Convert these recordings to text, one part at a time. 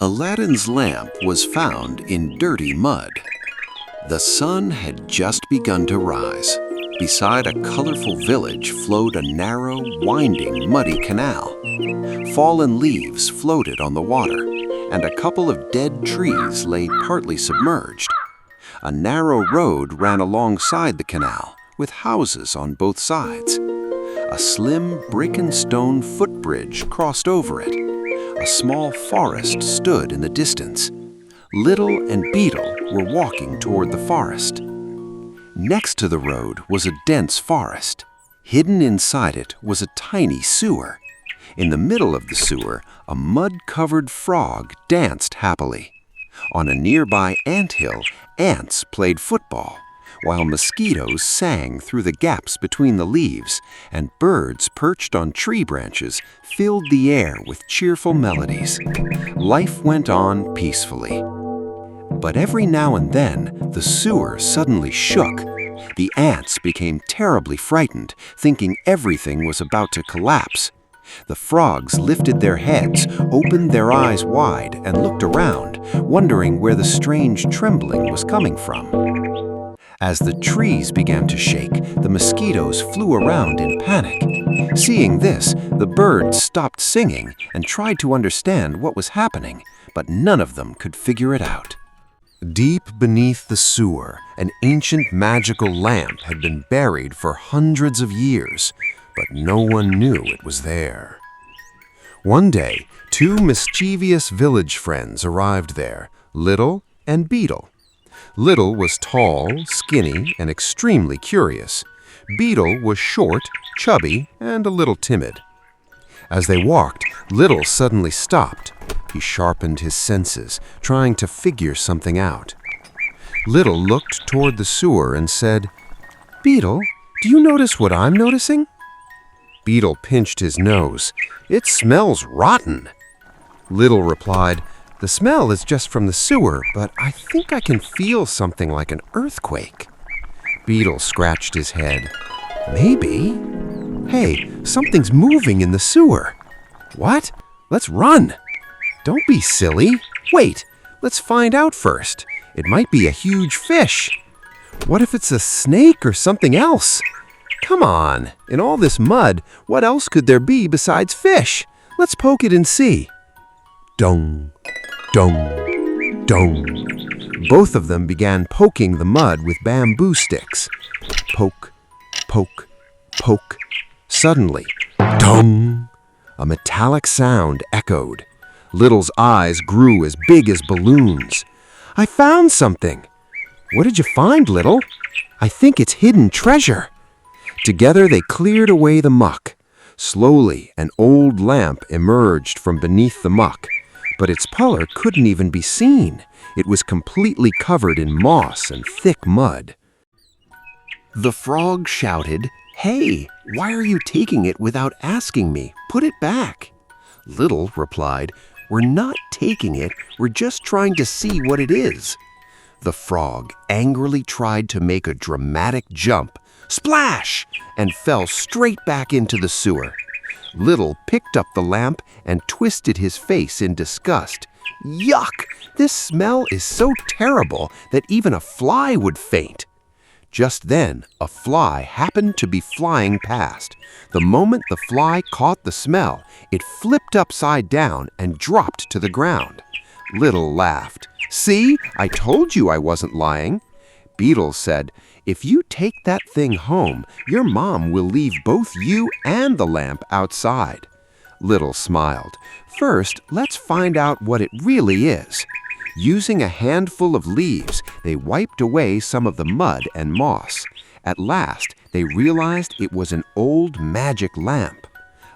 Aladdin's lamp was found in dirty mud. The sun had just begun to rise. Beside a colorful village flowed a narrow, winding, muddy canal. Fallen leaves floated on the water, and a couple of dead trees lay partly submerged. A narrow road ran alongside the canal, with houses on both sides. A slim brick and stone footbridge crossed over it. A small forest stood in the distance. Little and Beetle were walking toward the forest. Next to the road was a dense forest. Hidden inside it was a tiny sewer. In the middle of the sewer, a mud-covered frog danced happily. On a nearby anthill, ants played football, while mosquitoes sang through the gaps between the leaves, and birds perched on tree branches filled the air with cheerful melodies. Life went on peacefully. But every now and then, the sewer suddenly shook. The ants became terribly frightened, thinking everything was about to collapse. The frogs lifted their heads, opened their eyes wide, and looked around, wondering where the strange trembling was coming from. As the trees began to shake, the mosquitoes flew around in panic. Seeing this, the birds stopped singing and tried to understand what was happening, but none of them could figure it out. Deep beneath the sewer, an ancient magical lamp had been buried for hundreds of years, but no one knew it was there. One day, two mischievous village friends arrived there, Little and Beetle. Little was tall, skinny, and extremely curious. Beetle was short, chubby, and a little timid. As they walked, Little suddenly stopped. He sharpened his senses, trying to figure something out. Little looked toward the sewer and said, "Beetle, do you notice what I'm noticing?" Beetle pinched his nose. "It smells rotten." Little replied, "The smell is just from the sewer, but I think I can feel something like an earthquake." Beetle scratched his head. "Maybe. Hey, something's moving in the sewer." "What? Let's run." "Don't be silly. Wait, let's find out first. It might be a huge fish." "What if it's a snake or something else?" "Come on, in all this mud, what else could there be besides fish? Let's poke it and see." Dong, dong, dong. Both of them began poking the mud with bamboo sticks. Poke, poke, poke. Suddenly, dong! A metallic sound echoed. Little's eyes grew as big as balloons. "I found something." "What did you find, Little?" "I think it's hidden treasure." Together they cleared away the muck. Slowly, an old lamp emerged from beneath the muck, but its color couldn't even be seen. It was completely covered in moss and thick mud. The frog shouted, "Hey, why are you taking it without asking me? Put it back." Little replied, "We're not taking it, we're just trying to see what it is." The frog angrily tried to make a dramatic jump, splash, and fell straight back into the sewer. Little picked up the lamp and twisted his face in disgust. "Yuck! This smell is so terrible that even a fly would faint." Just then, a fly happened to be flying past. The moment the fly caught the smell, it flipped upside down and dropped to the ground. Little laughed. "See, I told you I wasn't lying." Beetle said, "If you take that thing home, your mom will leave both you and the lamp outside." Little smiled. "First, let's find out what it really is." Using a handful of leaves, they wiped away some of the mud and moss. At last, they realized it was an old magic lamp.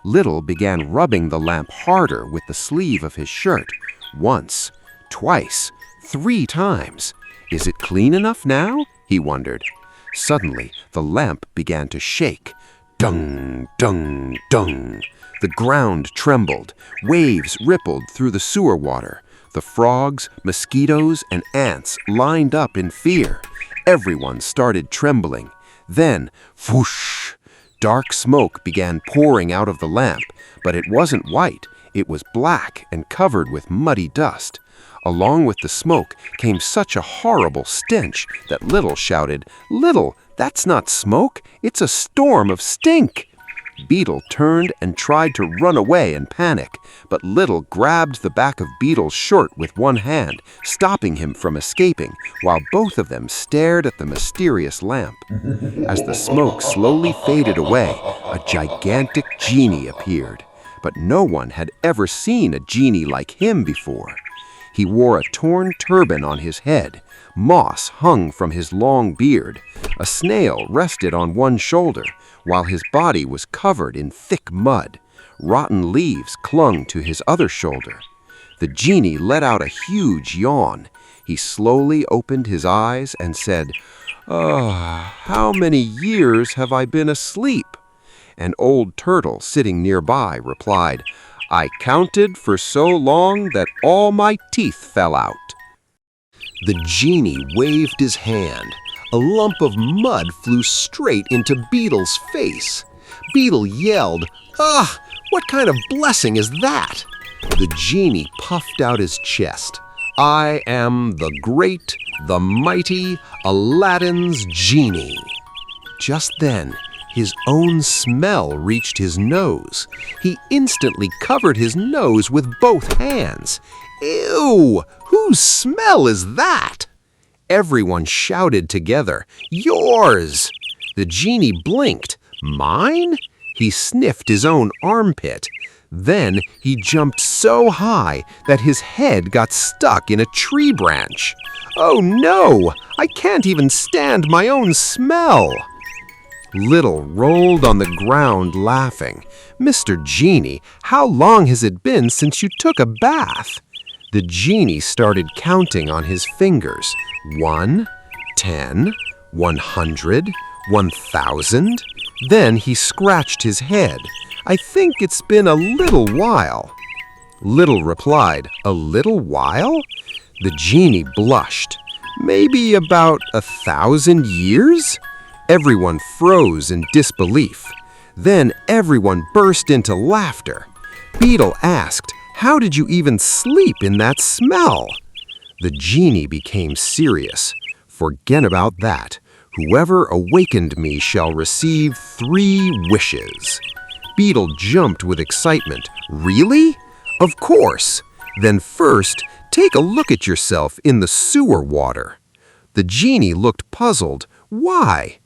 Little began rubbing the lamp harder with the sleeve of his shirt. Once, twice, 3 times. "Is it clean enough now?" he wondered. Suddenly, the lamp began to shake. Dung, dung, dung. The ground trembled. Waves rippled through the sewer water. The frogs, mosquitoes, and ants lined up in fear. Everyone started trembling. Then, whoosh! Dark smoke began pouring out of the lamp, but it wasn't white. It was black and covered with muddy dust. Along with the smoke came such a horrible stench that Little shouted, "Little, that's not smoke, it's a storm of stink!" Beetle turned and tried to run away in panic, but Little grabbed the back of Beetle's shirt with one hand, stopping him from escaping, while both of them stared at the mysterious lamp. As the smoke slowly faded away, a gigantic genie appeared, but no one had ever seen a genie like him before. He wore a torn turban on his head, moss hung from his long beard, a snail rested on one shoulder, while his body was covered in thick mud. Rotten leaves clung to his other shoulder. The genie let out a huge yawn. He slowly opened his eyes and said, How many years have I been asleep?" An old turtle sitting nearby replied, "I counted for so long that all my teeth fell out." The genie waved his hand. A lump of mud flew straight into Beetle's face. Beetle yelled, "Ah, what kind of blessing is that?" The genie puffed out his chest. "I am the great, the mighty Aladdin's genie." Just then, his own smell reached his nose. He instantly covered his nose with both hands. "Ew! Whose smell is that?" Everyone shouted together, "Yours!" The genie blinked. "Mine?" He sniffed his own armpit. Then he jumped so high that his head got stuck in a tree branch. "Oh no! I can't even stand my own smell!" Little rolled on the ground laughing. "Mr. Genie, how long has it been since you took a bath?" The genie started counting on his fingers. 1, 10, 100, 1,000. Then he scratched his head. "I think it's been a little while." Little replied, "A little while?" The genie blushed. "Maybe about 1,000 years?" Everyone froze in disbelief. Then everyone burst into laughter. Beetle asked, "How did you even sleep in that smell?" The genie became serious. "Forget about that. Whoever awakened me shall receive 3 wishes." Beetle jumped with excitement. "Really?" "Of course." "Then first, take a look at yourself in the sewer water." The genie looked puzzled. "Why?"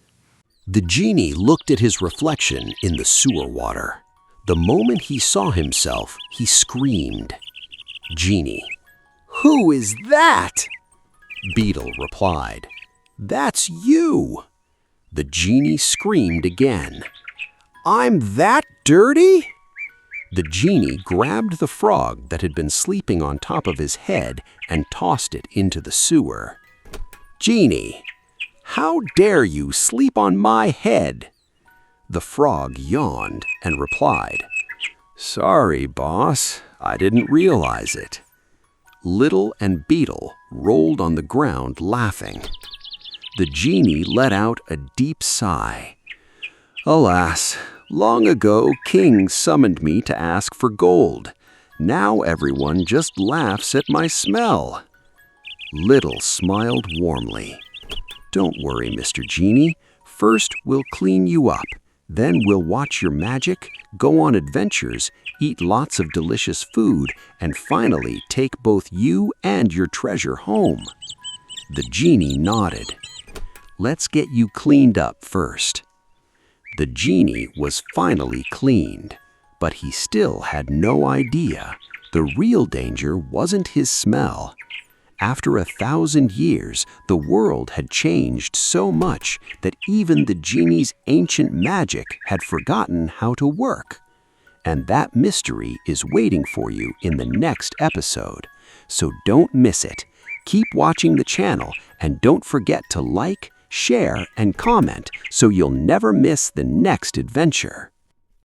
The genie looked at his reflection in the sewer water. The moment he saw himself, he screamed. Genie: "Who is that?" Beetle replied, "That's you." The genie screamed again. "I'm that dirty?" The genie grabbed the frog that had been sleeping on top of his head and tossed it into the sewer. "Genie, how dare you sleep on my head?" The frog yawned and replied, "Sorry, boss, I didn't realize it." Little and Beetle rolled on the ground laughing. The genie let out a deep sigh. "Alas, long ago kings summoned me to ask for gold. Now everyone just laughs at my smell." Little smiled warmly. "Don't worry, Mr. Genie. First, we'll clean you up. Then we'll watch your magic, go on adventures, eat lots of delicious food, and finally take both you and your treasure home." The genie nodded. "Let's get you cleaned up first." The genie was finally cleaned, but he still had no idea. The real danger wasn't his smell. After 1,000 years, the world had changed so much that even the genie's ancient magic had forgotten how to work. And that mystery is waiting for you in the next episode. So don't miss it. Keep watching the channel and don't forget to like, share, and comment so you'll never miss the next adventure.